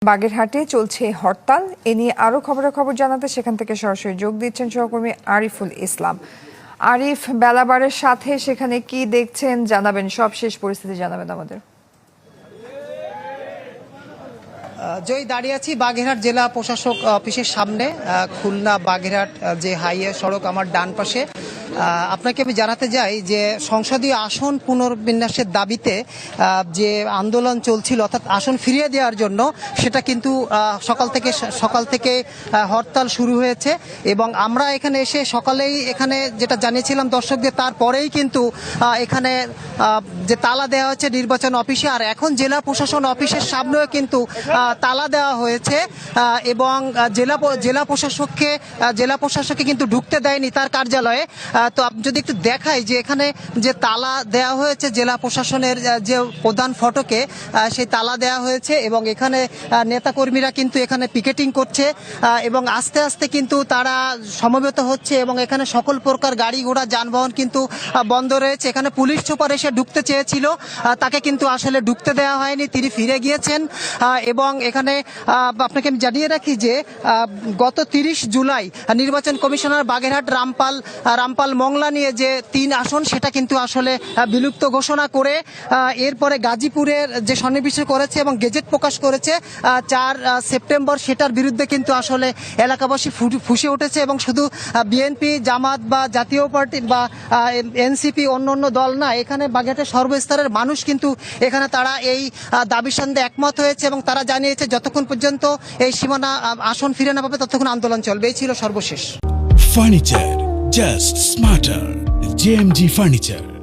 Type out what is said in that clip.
বাগেরহাটে চলছে হরতাল। এ নিয়ে আরো খবরাখবর জানাতে সেখান থেকে সরাসরি যোগ দিচ্ছেন সহকর্মী আরিফুল ইসলাম। আরিফ, বেলাবারের সাথে সেখানে কি দেখছেন জানাবেন, সবশেষ পরিস্থিতি জানাবেন আমাদের। জয়, দাঁড়িয়ে আছি বাগেরহাট জেলা প্রশাসক অফিসের সামনে। খুলনা বাগেরহাট যে হাইওয়ে সড়ক আমার ডান পাশে। আপনাকে আমি জানাতে যাই যে সংসদীয় আসন পুনর্বিন্যাসের দাবিতে যে আন্দোলন চলছিল, অর্থাৎ আসন ফিরিয়ে দেওয়ার জন্য, সেটা কিন্তু সকাল থেকে হরতাল শুরু হয়েছে। এবং আমরা এখানে এসে সকালেই এখানে যেটা জানিয়েছিলাম দর্শকদের, তারপরেই কিন্তু এখানে যে তালা দেওয়া হচ্ছে নির্বাচন অফিসে, আর এখন জেলা প্রশাসন অফিসের সামনেও কিন্তু তালা দেওয়া হয়েছে। এবং জেলা প্রশাসককে কিন্তু ঢুকতে দেয়নি তার কার্যালয়ে। তো যদি একটু দেখাই যে এখানে যে তালা দেওয়া হয়েছে জেলা প্রশাসনের যে প্রধান ফটকে, সেই তালা দেওয়া হয়েছে। এবং এখানে নেতাকর্মীরা কিন্তু এখানে পিকেটিং করছে এবং আস্তে আস্তে কিন্তু তারা সমবেত হচ্ছে। এবং এখানে সকল প্রকার গাড়ি ঘোড়া যানবাহন কিন্তু বন্ধ রয়েছে। এখানে পুলিশ সুপার এসে ঢুকতে চেয়েছিল, তাকে কিন্তু আসলে ঢুকতে দেওয়া হয়নি, তিনি ফিরে গিয়েছেন। এবং এখানে আপনাকে আমি জানিয়ে রাখি যে গত 30 জুলাই নির্বাচন কমিশনার বাগেরহাট রামপাল মংলা নিয়ে যে 3 আসন, সেটা কিন্তু আসলে বিলুপ্ত ঘোষণা করে এরপরে গাজীপুরের যে সন্নিবেশ করেছে এবং গেজেট প্রকাশ করেছে 4 সেপ্টেম্বর, সেটার বিরুদ্ধে কিন্তু আসলে এলাকাবাসী ফুঁসে উঠেছে। এবং শুধু বিএনপি, জামাত বা জাতীয় পার্টি বা এনসিপি অন্য দল না, এখানে বাগেরহাটের সর্বস্তরের মানুষ কিন্তু এখানে তারা এই দাবির সঙ্গে একমত হয়েছে। এবং তারা জানিয়েছে যতক্ষণ পর্যন্ত এই সীমানা আসন ফিরে না পাবে ততক্ষণ আন্দোলন চলবে। এই ছিল সর্বশেষ। Furniture just smarter. JMG Furniture.